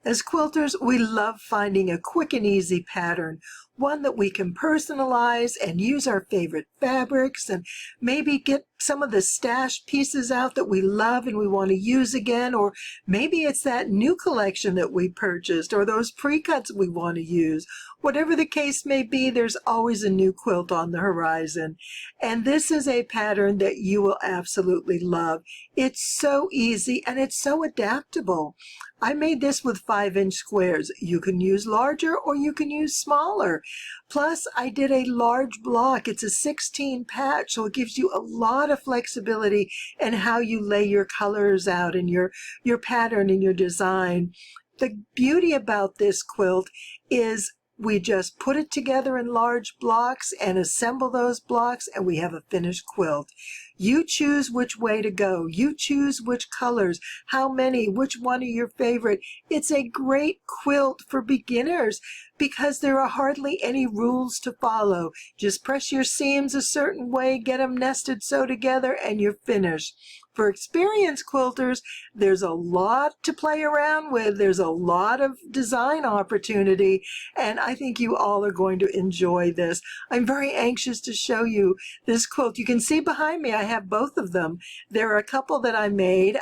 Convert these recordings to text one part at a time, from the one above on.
As quilters, we love finding a quick and easy pattern, one that we can personalize and use our favorite fabrics and maybe get some of the stashed pieces out that we love and we want to use again, or maybe it's that new collection that we purchased or those pre-cuts we want to use. Whatever the case may be, there's always a new quilt on the horizon. And this is a pattern that you will absolutely love. It's so easy and it's so adaptable. I made this with 5-inch squares. You can use larger or you can use smaller. Plus, I did a large block. It's a 16 patch, so it gives you a lot of flexibility in how you lay your colors out and your pattern and your design. The beauty about this quilt is we just put it together in large blocks and assemble those blocks and we have a finished quilt. You choose which way to go. You choose which colors, how many, which one are your favorite. It's a great quilt for beginners because there are hardly any rules to follow. Just press your seams a certain way, get them nested sew together, and you're finished. For experienced quilters, there's a lot to play around with. There's a lot of design opportunity, and I think you all are going to enjoy this. I'm very anxious to show you this quilt. You can see behind me I have both of them. There are a couple that I made,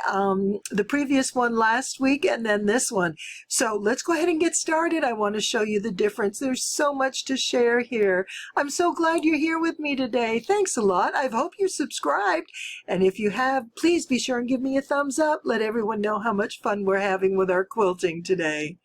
the previous one last week and then this one. So let's go ahead and get started. I want to show you the difference. There's so much to share here. I'm so glad you're here with me today. Thanks a lot. I hope you're subscribed, and if you have, please be sure and give me a thumbs up. Let everyone know how much fun we're having with our quilting today.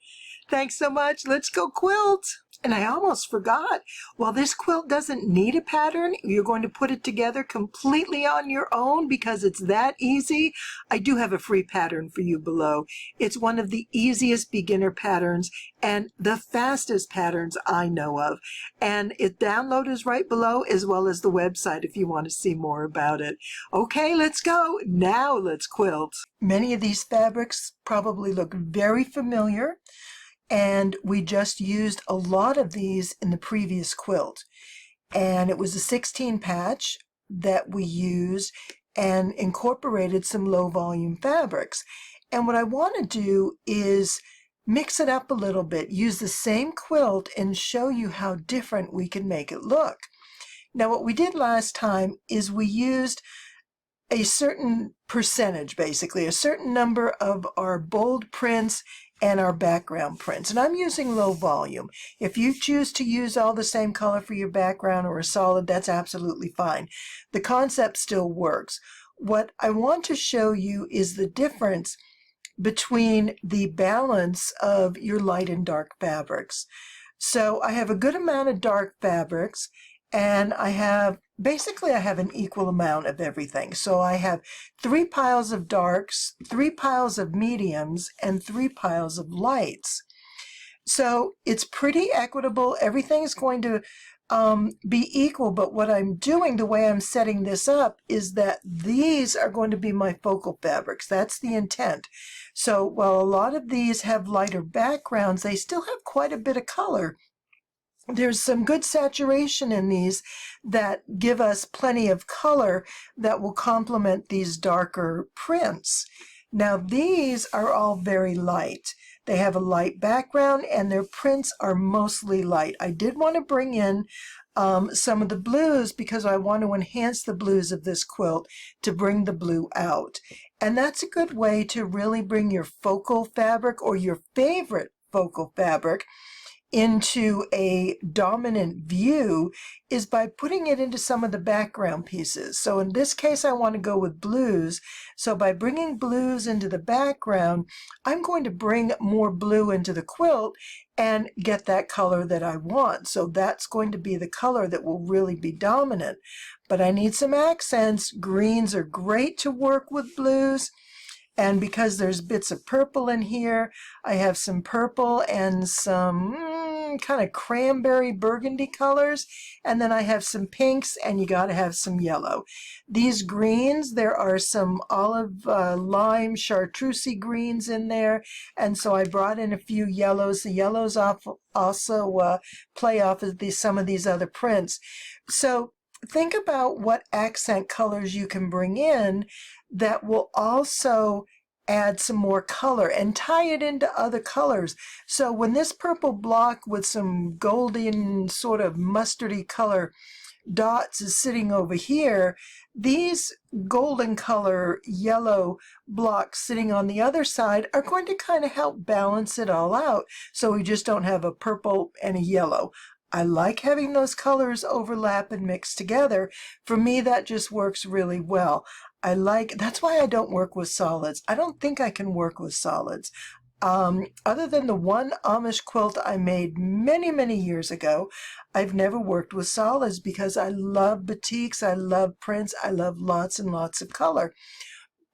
Thanks so much. Let's go quilt. And I almost forgot. Well, this quilt doesn't need a pattern. You're going to put it together completely on your own because it's that easy. I do have a free pattern for you below. It's one of the easiest beginner patterns and the fastest patterns I know of. And its download is right below, as well as the website if you want to see more about it. Okay, let's go. Now let's quilt. Many of these fabrics probably look very familiar, and we just used a lot of these in the previous quilt. And it was a 16 patch that we used and incorporated some low volume fabrics. And what I want to do is mix it up a little bit, use the same quilt and show you how different we can make it look. Now what we did last time is we used a certain percentage, basically, a certain number of our bold prints and our background prints. And I'm using low volume. If you choose to use all the same color for your background or a solid, that's absolutely fine. The concept still works. What I want to show you is the difference between the balance of your light and dark fabrics. So I have a good amount of dark fabrics, and I have an equal amount of everything. So I have 3 piles of darks, 3 piles of mediums, and 3 piles of lights. So it's pretty equitable. Everything's going to be equal, but what I'm doing, the way I'm setting this up, is that these are going to be my focal fabrics. That's the intent. So while a lot of these have lighter backgrounds, they still have quite a bit of color. There's some good saturation in these that give us plenty of color that will complement these darker prints. Now these are all very light. They have a light background and their prints are mostly light. I did want to bring in some of the blues because I want to enhance the blues of this quilt to bring the blue out. And that's a good way to really bring your focal fabric or your favorite focal fabric into a dominant view, is by putting it into some of the background pieces. So in this case I want to go with blues. So by bringing blues into the background, I'm going to bring more blue into the quilt and get that color that I want. So that's going to be the color that will really be dominant. But I need some accents. Greens are great to work with blues. And because there's bits of purple in here, I have some purple and some kind of cranberry burgundy colors. And then I have some pinks, and you got to have some yellow. These greens, there are some olive lime chartreuse greens in there. And so I brought in a few yellows. The yellows also play off of some of these other prints. So think about what accent colors you can bring in that will also add some more color and tie it into other colors. So when this purple block with some golden sort of mustardy color dots is sitting over here, these golden color yellow blocks sitting on the other side are going to kind of help balance it all out, so we just don't have a purple and a yellow. I like having those colors overlap and mix together. For me, that just works really well. That's why I don't work with solids. I don't think I can work with solids. Other than the one Amish quilt I made many, many years ago, I've never worked with solids because I love batiks, I love prints, I love lots and lots of color.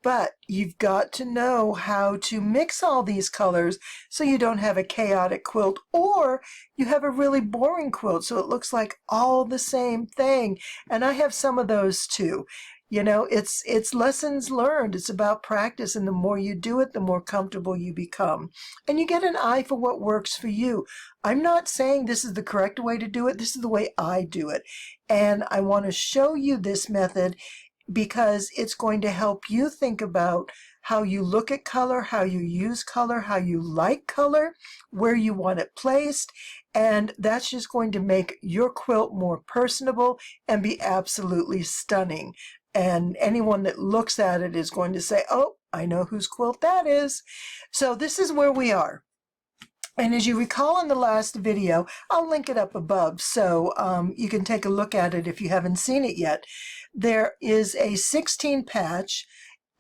But you've got to know how to mix all these colors so you don't have a chaotic quilt, or you have a really boring quilt so it looks like all the same thing. And I have some of those too. You know, it's lessons learned. It's about practice, and the more you do it, the more comfortable you become. And you get an eye for what works for you. I'm not saying this is the correct way to do it. This is the way I do it. And I want to show you this method because it's going to help you think about how you look at color, how you use color, how you like color, where you want it placed, and that's just going to make your quilt more personable and be absolutely stunning. And anyone that looks at it is going to say, oh, I know whose quilt that is. So this is where we are. And as you recall in the last video, I'll link it up above so you can take a look at it if you haven't seen it yet. There is a 16 patch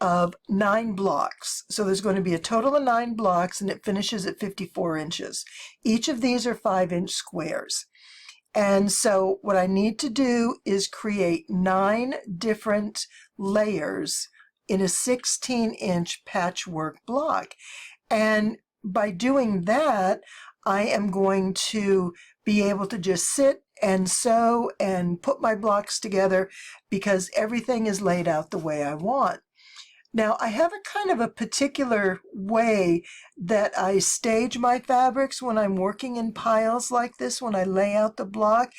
of 9 blocks. So there's going to be a total of 9 blocks, and it finishes at 54 inches. Each of these are 5-inch squares. And so what I need to do is create 9 different layers in a 16-inch patchwork block. And by doing that, I am going to be able to just sit and sew and put my blocks together because everything is laid out the way I want. Now, I have a kind of a particular way that I stage my fabrics when I'm working in piles like this, when I lay out the block,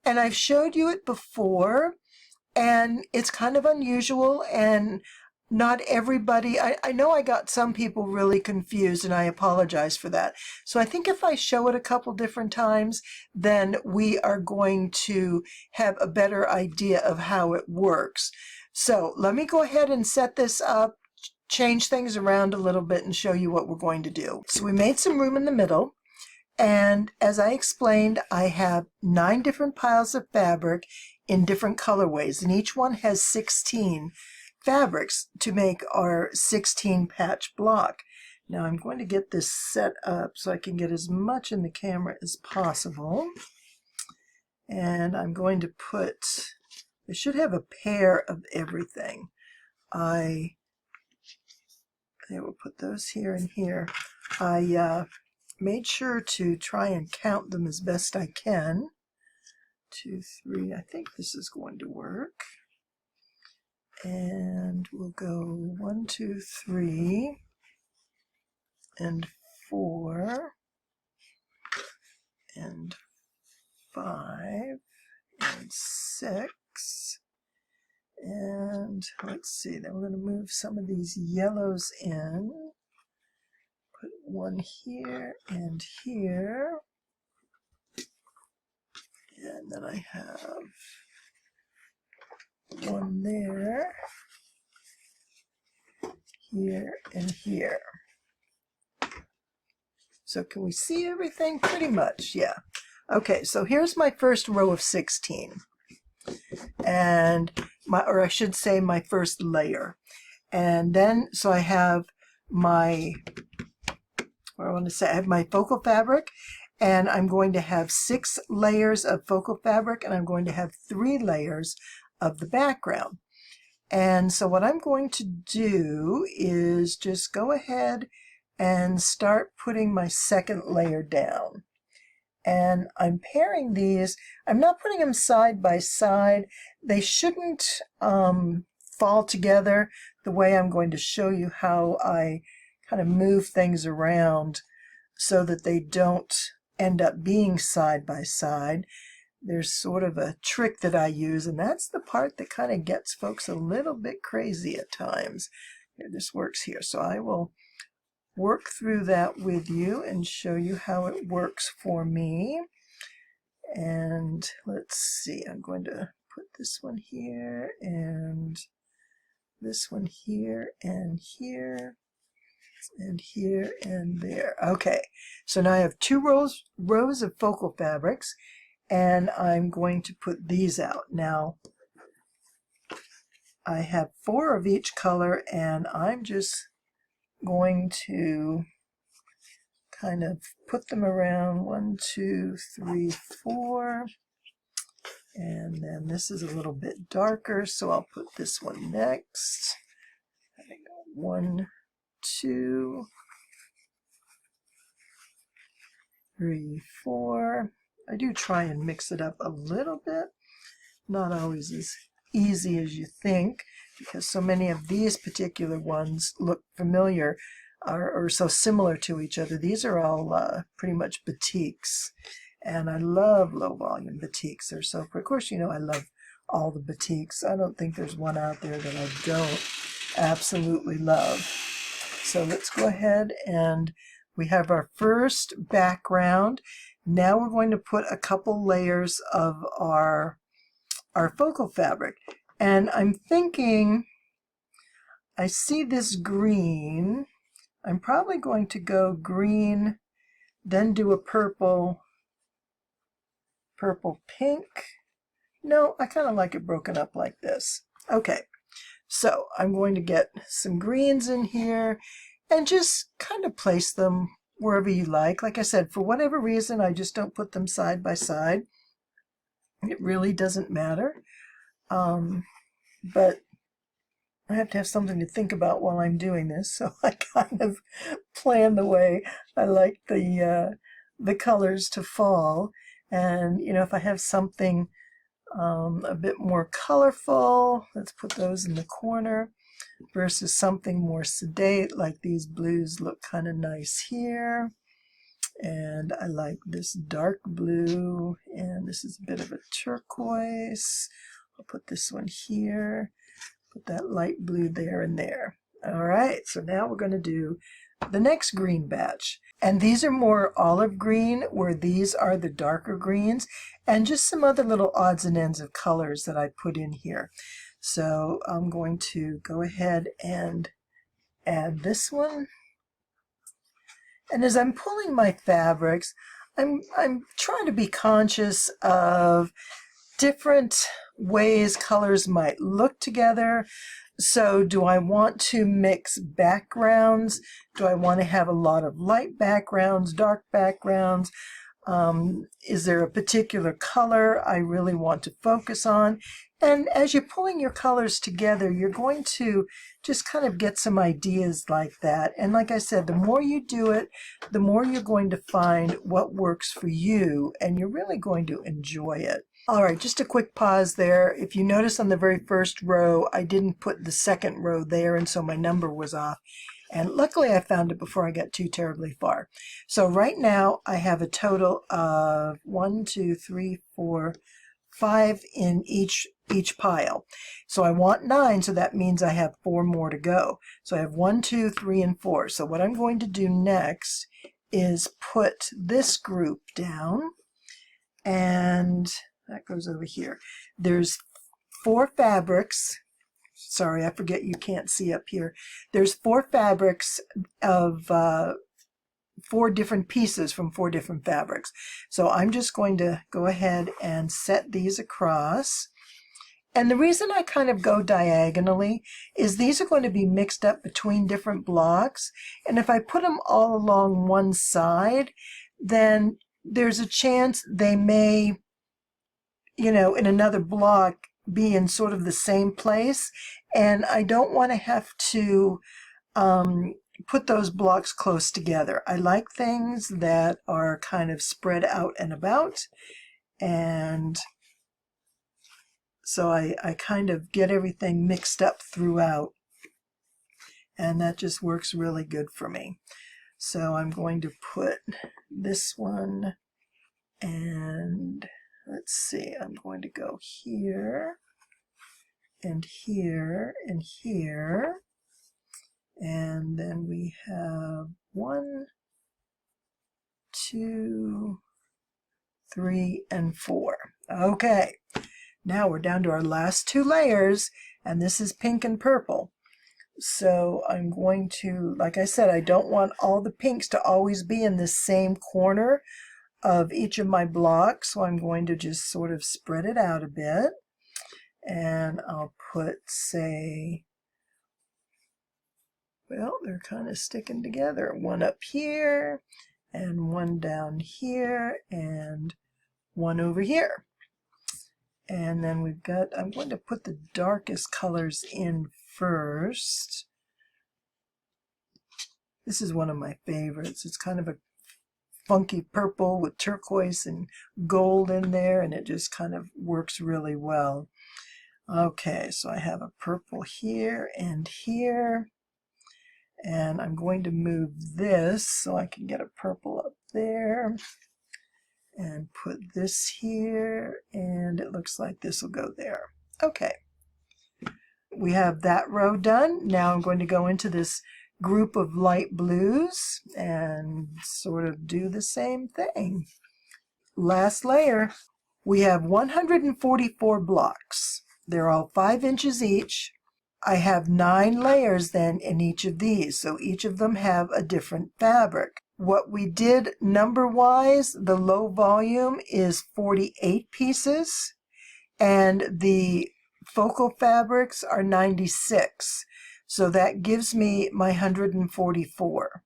and I've showed you it before, and it's kind of unusual, and not everybody, I know I got some people really confused, and I apologize for that. So I think if I show it a couple different times, then we are going to have a better idea of how it works. So let me go ahead and set this up, change things around a little bit, and show you what we're going to do. So we made some room in the middle, and as I explained, I have 9 different piles of fabric in different colorways, and each one has 16 fabrics to make our 16 patch block. Now I'm going to get this set up so I can get as much in the camera as possible, and I'm going to put, I should have a pair of everything. I will put those here and here. I made sure to try and count them as best I can. 2, 3, I think this is going to work. And we'll go 1, 2, 3, and 4, and 5, and 6, and let's see, then we're going to move some of these yellows in, put one here and here, and then I have one there, here, and here. So can we see everything? Pretty much, yeah. Okay, so here's my first row of 16. And or I should say my first layer. And then, so I have my, what I want to say, I have my focal fabric, and I'm going to have 6 layers of focal fabric, and I'm going to have 3 layers of the background. And so what I'm going to do is just go ahead and start putting my second layer down. And I'm pairing these, I'm not putting them side by side. They shouldn't fall together the way I'm going to show you how I kind of move things around so that they don't end up being side by side. There's sort of a trick that I use, and that's the part that kind of gets folks a little bit crazy at times. Here, this works here. So I will work through that with you and show you how it works for me. And let's see, I'm going to put this one here and this one here and here and here and there. Okay, so now I have two rows of focal fabrics, and I'm going to put these out. Now I have 4 of each color, and I'm just going to kind of put them around 1, 2, 3, 4. And then this is a little bit darker, so I'll put this one next. I think 1, 2, 3, 4. I do try and mix it up a little bit. Not always as easy as you think, because so many of these particular ones look familiar or so similar to each other. These are all pretty much batiks, and I love low volume batiks. They're so, of course, you know, I love all the batiks. I don't think there's one out there that I don't absolutely love. So let's go ahead, and we have our first background. Now we're going to put a couple layers of our focal fabric, and I'm thinking, I see this green. I'm probably going to go green, then do a purple pink. No, I kind of like it broken up like this. Okay, so I'm going to get some greens in here and just kind of place them wherever you like. Like I said, for whatever reason, I just don't put them side by side. It really doesn't matter. But I have to have something to think about while I'm doing this, so I kind of plan the way I like the colors to fall. And you know, if I have something a bit more colorful, let's put those in the corner, versus something more sedate, like these blues look kind of nice here. And I like this dark blue, and this is a bit of a turquoise. I'll put this one here, put that light blue there and there. All right, so now we're going to do the next green batch. And these are more olive green, where these are the darker greens, and just some other little odds and ends of colors that I put in here. So I'm going to go ahead and add this one. And as I'm pulling my fabrics, I'm trying to be conscious of different ways colors might look together. So do I want to mix backgrounds? Do I want to have a lot of light backgrounds, dark backgrounds? Is there a particular color I really want to focus on? And as you're pulling your colors together, you're going to just kind of get some ideas like that. And like I said, the more you do it, the more you're going to find what works for you, and you're really going to enjoy it. All right, just a quick pause there. If you notice on the very first row, I didn't put the second row there, and so my number was off. And luckily I found it before I got too terribly far. So right now I have a total of 1, 2, 3, 4, 5 in each pile. So I want 9, so that means I have 4 more to go. So I have 1, 2, 3, and 4. So what I'm going to do next is put this group down, and that goes over here. There's 4 fabrics. Sorry, I forget you can't see up here. There's 4 fabrics of 4 different pieces from 4 different fabrics. So I'm just going to go ahead and set these across. And the reason I kind of go diagonally is these are going to be mixed up between different blocks. And if I put them all along one side, then there's a chance they may, you know, in another block be in sort of the same place. And I don't want to have to put those blocks close together. I like things that are kind of spread out and about, and so I kind of get everything mixed up throughout, and that just works really good for me. So I'm going to put this one, and let's see, I'm going to go here and here and here. And then we have 1, 2, 3, and 4. Okay, now we're down to our last 2 layers, and this is pink and purple. So I'm going to, like I said, I don't want all the pinks to always be in the same corner of each of my blocks, so I'm going to just sort of spread it out a bit. And I'll put, say, well, they're kind of sticking together. One up here, and one down here, and one over here. And then we've got, I'm going to put the darkest colors in first. This is one of my favorites. It's kind of a funky purple with turquoise and gold in there, and it just kind of works really well. Okay, so I have a purple here and here, and I'm going to move this so I can get a purple up there, and put this here, and it looks like this will go there. Okay, we have that row done. Now I'm going to go into this group of light blues and sort of do the same thing. Last layer. We have 144 blocks. They're all 5 inches each. I have 9 layers then in each of these, so each of them have a different fabric. What we did number-wise, the low volume is 48 pieces, and the focal fabrics are 96. So that gives me my 144.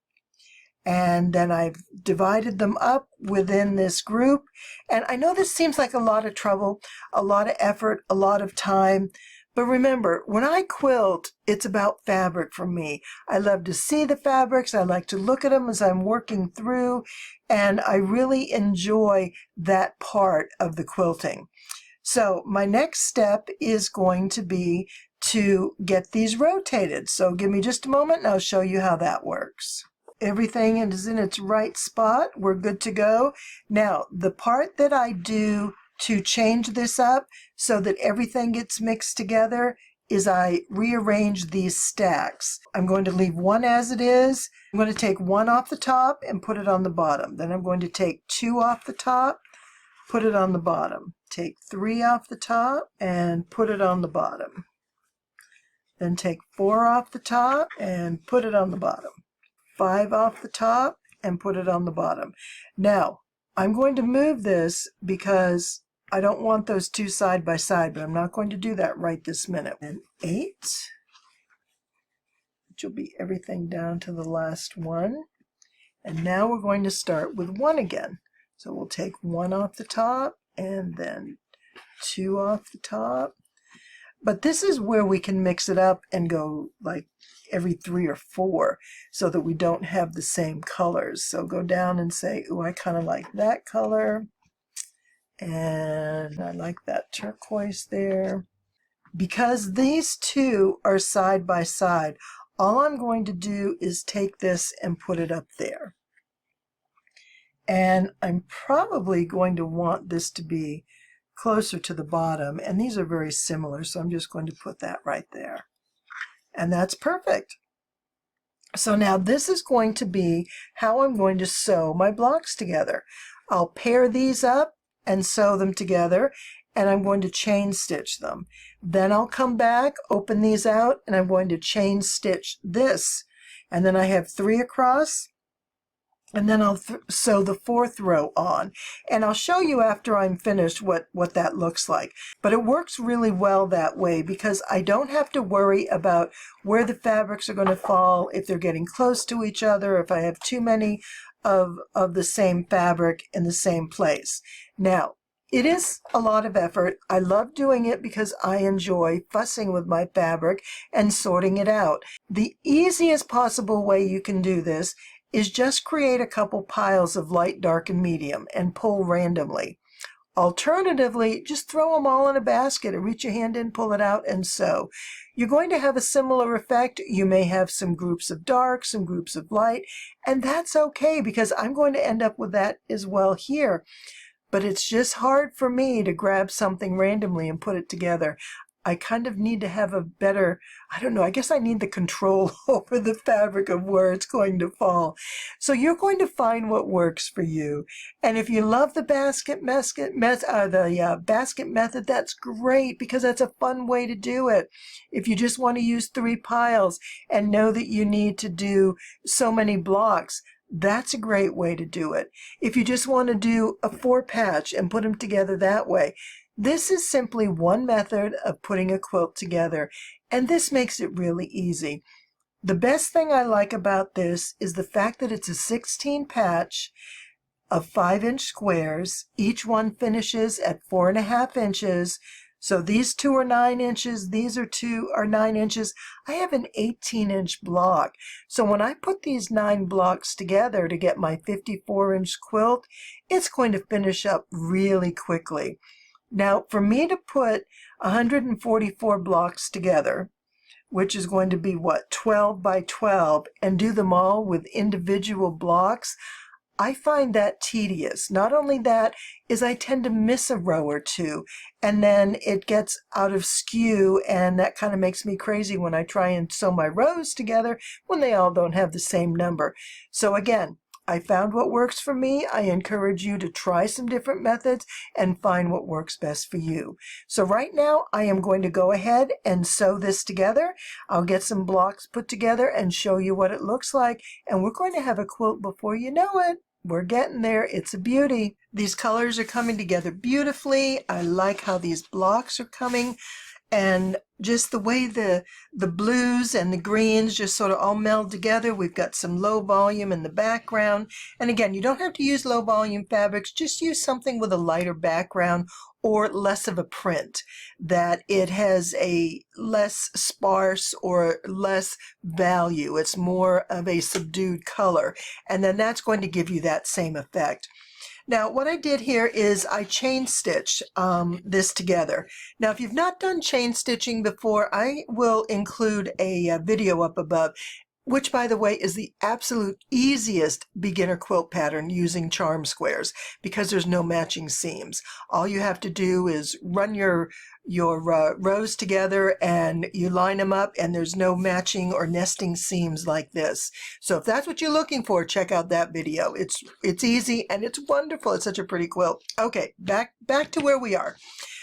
And then I've divided them up within this group. And I know this seems like a lot of trouble, a lot of effort, a lot of time. But remember, when I quilt, it's about fabric for me. I love to see the fabrics. I like to look at them as I'm working through. And I really enjoy that part of the quilting. So my next step is going to be to get these rotated. So give me just a moment and I'll show you how that works. Everything is in its right spot. We're good to go. Now, the part that I do to change this up so that everything gets mixed together is I rearrange these stacks. I'm going to leave one as it is. I'm going to take 1 off the top and put it on the bottom. Then I'm going to take 2 off the top, put it on the bottom. Take 3 off the top and put it on the bottom. Then take 4 off the top and put it on the bottom. 5 off the top and put it on the bottom. Now, I'm going to move this because I don't want those 2 side by side, but I'm not going to do that right this minute. And 8, which will be everything down to the last one. And now we're going to start with 1 again. So we'll take 1 off the top and then 2 off the top. But this is where we can mix it up and go like every 3 or 4 so that we don't have the same colors. So go down and say, oh, I kind of like that color. And I like that turquoise there. Because these 2 are side by side, all I'm going to do is take this and put it up there. And I'm probably going to want this to be closer to the bottom, and these are very similar, so I'm just going to put that right there. And that's perfect. So now this is going to be how I'm going to sew my blocks together. I'll pair these up and sew them together, and I'm going to chain stitch them. Then I'll come back, open these out, and I'm going to chain stitch this. And then I have 3 across, and then I'll sew the 4th row on. And I'll show you after I'm finished what that looks like. But it works really well that way because I don't have to worry about where the fabrics are going to fall, if they're getting close to each other, if I have too many of the same fabric in the same place. Now, it is a lot of effort. I love doing it because I enjoy fussing with my fabric and sorting it out. The easiest possible way you can do this is just create a couple piles of light, dark, and medium and pull randomly. Alternatively, just throw them all in a basket and reach your hand in, pull it out, and sew. You're going to have a similar effect. You may have some groups of dark, some groups of light, and that's okay because I'm going to end up with that as well here. But it's just hard for me to grab something randomly and put it together. I kind of need to have a better, I don't know, I guess I need the control over the fabric of where it's going to fall. So you're going to find what works for you. And if you love the basket method, that's great, because that's a fun way to do it. If you just want to use 3 piles and know that you need to do so many blocks, that's a great way to do it. If you just want to do a 4 patch and put them together that way, this is simply one method of putting a quilt together, and this makes it really easy. The best thing I like about this is the fact that it's a 16 patch of 5-inch squares. Each one finishes at 4.5 inches. So these 2 are 9 inches, these are 2 are 9 inches. I have an 18-inch block. So when I put these 9 blocks together to get my 54-inch quilt, it's going to finish up really quickly. Now, for me to put 144 blocks together, which is going to be, what, 12 by 12, and do them all with individual blocks, I find that tedious. Not only that, is I tend to miss a row or two, and then it gets out of skew, and that kind of makes me crazy when I try and sew my rows together when they all don't have the same number. So again, I found what works for me. I encourage you to try some different methods and find what works best for you. So right now I am going to go ahead and sew this together. I'll get some blocks put together and show you what it looks like, and we're going to have a quilt before you know it. We're getting there. It's a beauty. These colors are coming together beautifully. I like how these blocks are coming, and just the way the blues and the greens just sort of all meld together. We've got some low volume in the background. And again, you don't have to use low volume fabrics. Just use something with a lighter background or less of a print, that it has a less sparse or less value. It's more of a subdued color. And then that's going to give you that same effect. Now, what I did here is I chain stitched this together. Now, if you've not done chain stitching before, I will include a video up above, which, by the way, is the absolute easiest beginner quilt pattern using charm squares, because there's no matching seams. All you have to do is run your rows together and you line them up, and there's no matching or nesting seams like this. So if that's what you're looking for, check out that video. It's easy and it's wonderful. It's such a pretty quilt. Okay, back to where we are.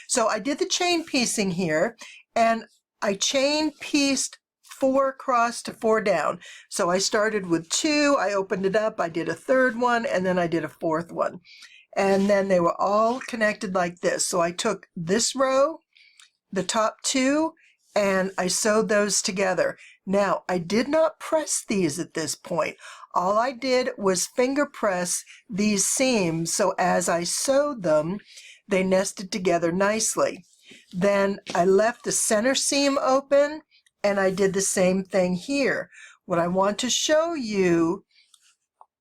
So I did the chain piecing here, and I chain pieced 4 across to 4 down. So I started with 2, I opened it up, I did a 3rd one, and then I did a 4th one. And then they were all connected like this. So I took this row, the top 2, and I sewed those together. Now, I did not press these at this point. All I did was finger press these seams, so as I sewed them, they nested together nicely. Then I left the center seam open, and I did the same thing here. What I want to show you,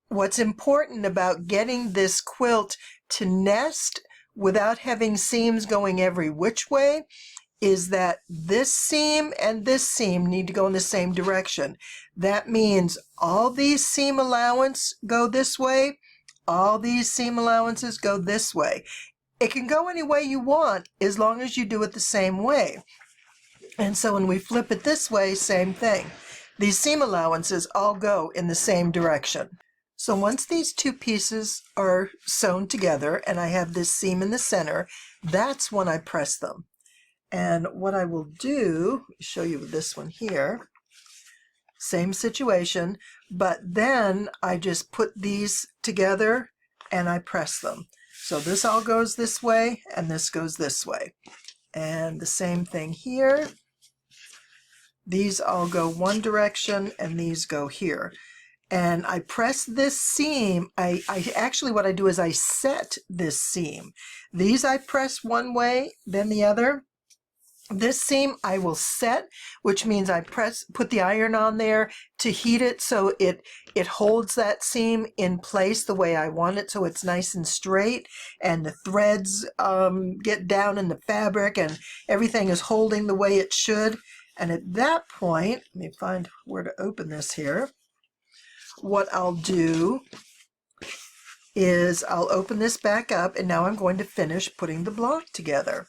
what's important about getting this quilt to nest without having seams going every which way, is that this seam and this seam need to go in the same direction. That means all these seam allowance go this way, all these seam allowances go this way. It can go any way you want as long as you do it the same way. And so when we flip it this way, same thing. These seam allowances all go in the same direction. So once these 2 pieces are sewn together and I have this seam in the center, that's when I press them. And what I will do, show you this one here, same situation, but then I just put these together and I press them. So this all goes this way and this goes this way. And the same thing here. These all go one direction and these go here. And I press this seam. I actually, what I do is I set this seam. These I press one way, then the other. This seam I will set, which means I put the iron on there to heat it so it holds that seam in place the way I want it, so it's nice and straight, and the threads get down in the fabric and everything is holding the way it should. And at that point, let me find where to open this here. What I'll do is I'll open this back up, and now I'm going to finish putting the block together.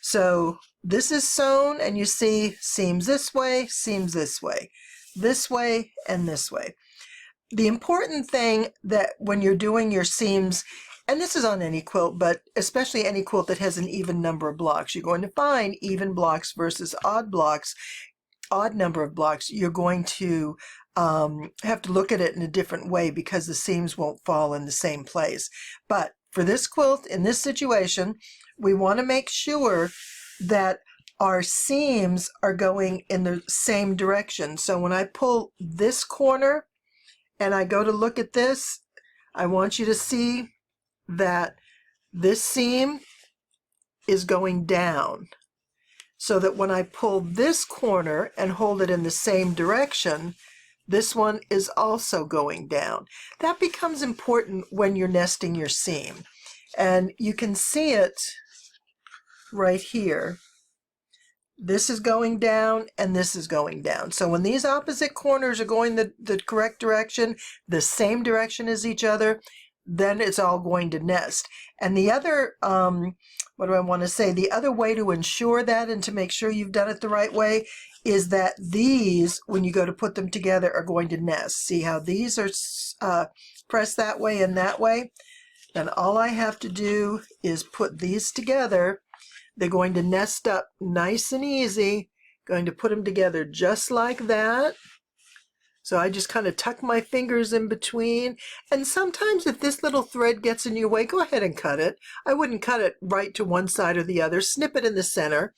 So this is sewn, and you see seams this way, this way, and this way. The important thing that when you're doing your seams, and this is on any quilt, but especially any quilt that has an even number of blocks, you're going to find even blocks versus odd blocks, odd number of blocks. You're going to have to look at it in a different way because the seams won't fall in the same place. But for this quilt, in this situation, we want to make sure that our seams are going in the same direction. So when I pull this corner and I go to look at this, I want you to see that this seam is going down, so that when I pull this corner and hold it in the same direction, this one is also going down. That becomes important when you're nesting your seam. And you can see it right here. This is going down and this is going down. So when these opposite corners are going the correct direction, the same direction as each other, then it's all going to nest. And the other, what do I want to say? The other way to ensure that and to make sure you've done it the right way is that these, when you go to put them together, are going to nest. See how these are pressed that way and that way? Then all I have to do is put these together. They're going to nest up nice and easy. Going to put them together just like that. So I just kind of tuck my fingers in between. And sometimes if this little thread gets in your way, go ahead and cut it. I wouldn't cut it right to one side or the other. Snip it in the center.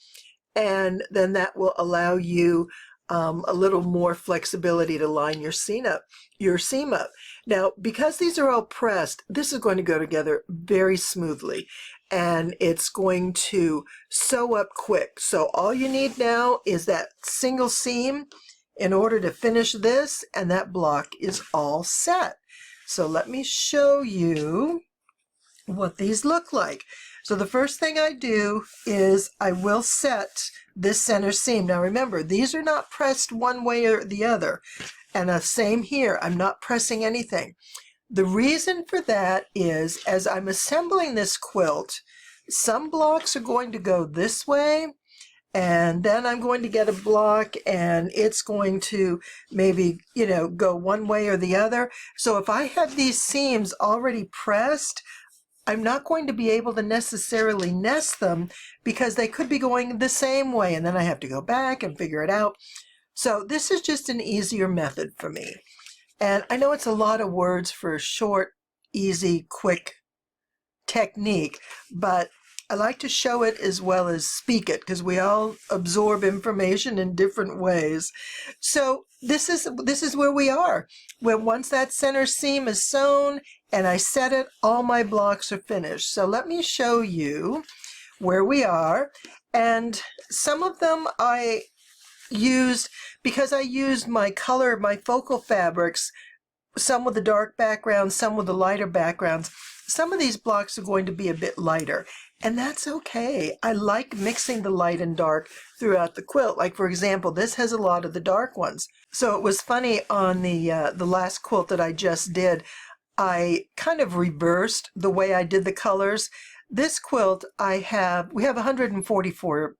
And then that will allow you a little more flexibility to line your seam up. Now, because these are all pressed, this is going to go together very smoothly. And it's going to sew up quick. So all you need now is that single seam in order to finish this, and that block is all set. So let me show you what these look like. So the first thing I do is I will set this center seam. Now remember, these are not pressed one way or the other. And the same here, I'm not pressing anything. The reason for that is, as I'm assembling this quilt, some blocks are going to go this way, and then I'm going to get a block and it's going to maybe, go one way or the other. So if I have these seams already pressed, I'm not going to be able to necessarily nest them because they could be going the same way, and then I have to go back and figure it out. So this is just an easier method for me. And I know it's a lot of words for a short, easy, quick technique, but I like to show it as well as speak it because we all absorb information in different ways. So this is where we are. When once that center seam is sewn and I set it, all my blocks are finished. So let me show you where we are. And some of them I used because I used my focal fabrics, some with the dark backgrounds, some with the lighter backgrounds. Some of these blocks are going to be a bit lighter, and that's okay. I like mixing the light and dark throughout the quilt. Like, for example, this has a lot of the dark ones. So it was funny on the last quilt that I just did, I kind of reversed the way I did the colors. This quilt, we have 144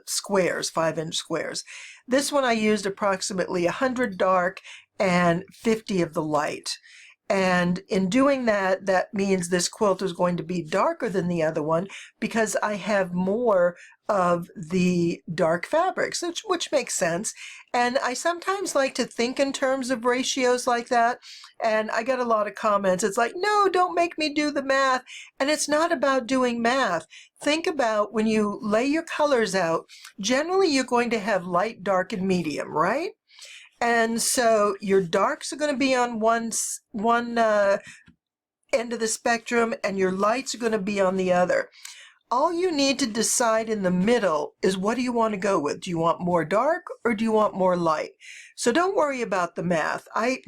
squares, 5-inch squares. This one I used approximately 100 dark and 50 of the light. And in doing that, that means this quilt is going to be darker than the other one because I have more of the dark fabrics, which makes sense. And I sometimes like to think in terms of ratios like that. And I get a lot of comments. It's like, no, don't make me do the math. And it's not about doing math. Think about when you lay your colors out, generally you're going to have light, dark, and medium, right? And so your darks are going to be on one end of the spectrum and your lights are going to be on the other. All you need to decide in the middle is, what do you want to go with? Do you want more dark or do you want more light? So don't worry about the math. I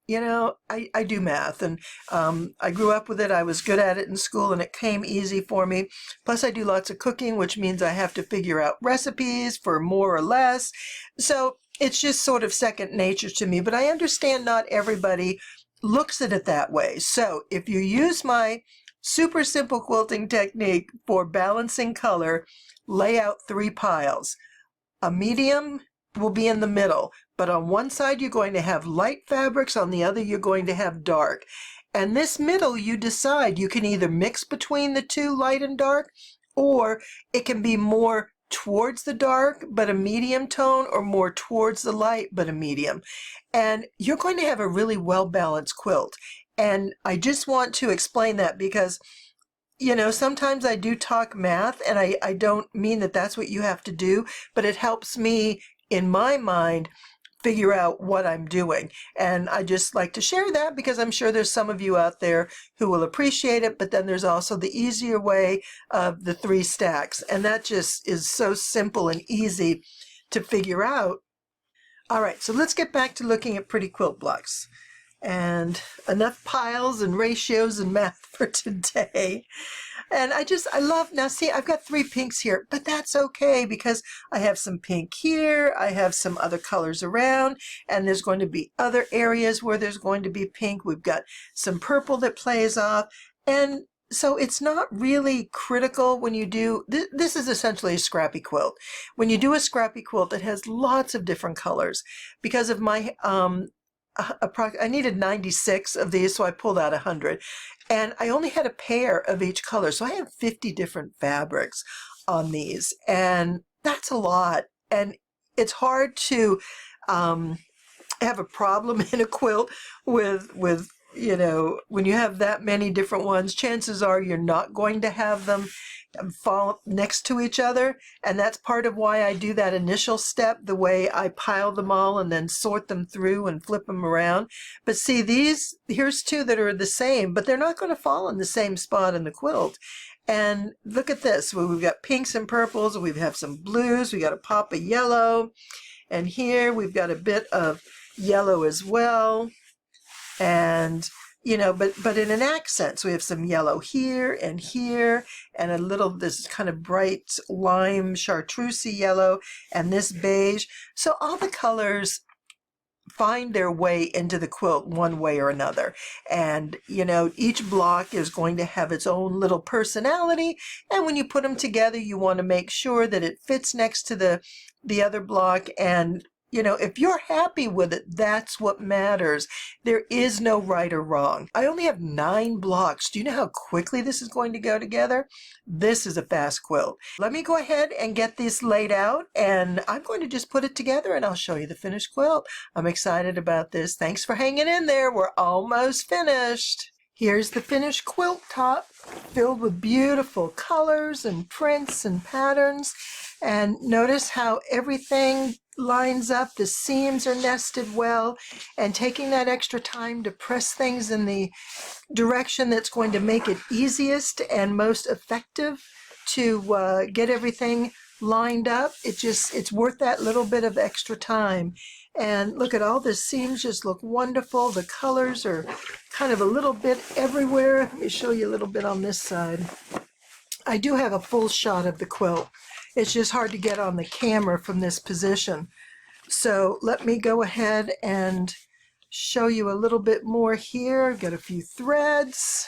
do math, and I grew up with it. I was good at it in school and it came easy for me. Plus I do lots of cooking, which means I have to figure out recipes for more or less. So it's just sort of second nature to me, but I understand not everybody looks at it that way. So if you use my super simple quilting technique for balancing color, lay out 3 piles. A medium will be in the middle, but on one side you're going to have light fabrics, on the other you're going to have dark. And this middle, you decide, you can either mix between the two, light and dark, or it can be more towards the dark but a medium tone, or more towards the light but a medium. And you're going to have a really well-balanced quilt. And I just want to explain that because, you know, sometimes I do talk math, and I don't mean that that's what you have to do, but it helps me, in my mind, figure out what I'm doing. And I just like to share that because I'm sure there's some of you out there who will appreciate it, but then there's also the easier way of the 3 stacks. And that just is so simple and easy to figure out. All right, so let's get back to looking at pretty quilt blocks. And enough piles and ratios and math for today. And I love, now see, I've got 3 pinks here, but that's okay because I have some pink here, I have some other colors around, and there's going to be other areas where there's going to be pink. We've got some purple that plays off, and so it's not really critical when you do, this is essentially a scrappy quilt. When you do a scrappy quilt, it has lots of different colors. Because of my, I needed 96 of these, so I pulled out 100. And I only had a pair of each color, so I have 50 different fabrics on these, and that's a lot. And it's hard to have a problem in a quilt with you know, when you have that many different ones, chances are you're not going to have them fall next to each other. And that's part of why I do that initial step, the way I pile them all and then sort them through and flip them around. But see, here's 2 that are the same, but they're not going to fall in the same spot in the quilt. And look at this. We've got pinks and purples. We have some blues. We got a pop of yellow. And here we've got a bit of yellow as well. And, you know, but in an accent. So we have some yellow here, and a little, this kind of bright lime chartreusey yellow, and this beige. So all the colors find their way into the quilt one way or another. And, you know, each block is going to have its own little personality. And when you put them together, you want to make sure that it fits next to the other block. And, you know, if you're happy with it, that's what matters. There is no right or wrong. I only have 9 blocks. Do you know how quickly this is going to go together? This is a fast quilt. Let me go ahead and get this laid out, and I'm going to just put it together and I'll show you the finished quilt. I'm excited about this. Thanks for hanging in there. We're almost finished. Here's the finished quilt top, filled with beautiful colors and prints and patterns. And notice how everything lines up, the seams are nested well, and taking that extra time to press things in the direction that's going to make it easiest and most effective to get everything lined up. It's worth that little bit of extra time. And look at all the seams, just look wonderful. The colors are kind of a little bit everywhere. Let me show you a little bit on this side. I do have a full shot of the quilt. It's just hard to get on the camera from this position. So let me go ahead and show you a little bit more here. Got a few threads.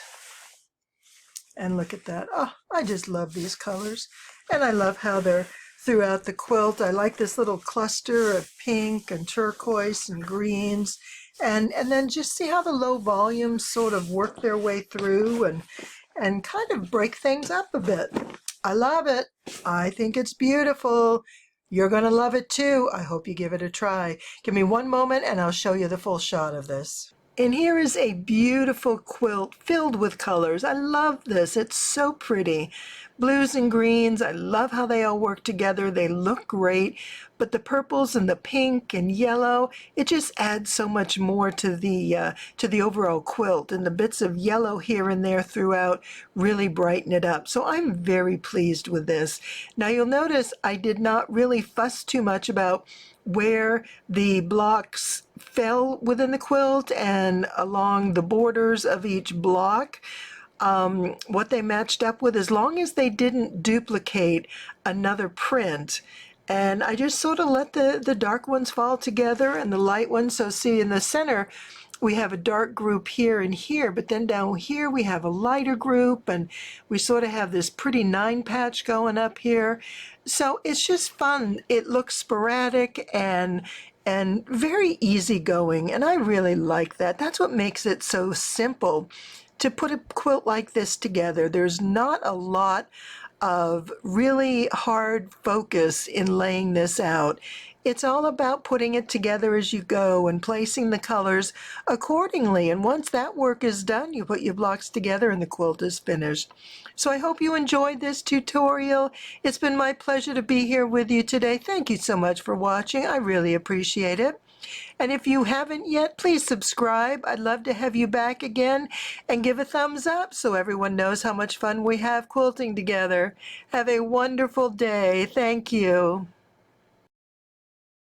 And look at that. Oh, I just love these colors. And I love how they're throughout the quilt. I like this little cluster of pink and turquoise and greens. And then just see how the low volumes sort of work their way through and kind of break things up a bit. I love it. I think it's beautiful. You're going to love it too. I hope you give it a try. Give me one moment and I'll show you the full shot of this. And here is a beautiful quilt filled with colors. I love this. It's so pretty. Blues and greens. I love how they all work together. They look great. But the purples and the pink and yellow, it just adds so much more to the overall quilt. And the bits of yellow here and there throughout really brighten it up. So I'm very pleased with this. Now you'll notice I did not really fuss too much about where the blocks fell within the quilt and along the borders of each block. What they matched up with, as long as they didn't duplicate another print. And I just sort of let the dark ones fall together and the light ones. So see in the center, we have a dark group here and here, but then down here we have a lighter group, and we sort of have this pretty 9-patch going up here. So it's just fun. It looks sporadic and very easygoing, and I really like that. That's what makes it so simple to put a quilt like this together. There's not a lot of really hard focus in laying this out. It's all about putting it together as you go and placing the colors accordingly. And once that work is done, you put your blocks together and the quilt is finished. So I hope you enjoyed this tutorial. It's been my pleasure to be here with you today. Thank you so much for watching. I really appreciate it. And if you haven't yet, please subscribe. I'd love to have you back again, and give a thumbs up so everyone knows how much fun we have quilting together. Have a wonderful day. Thank you.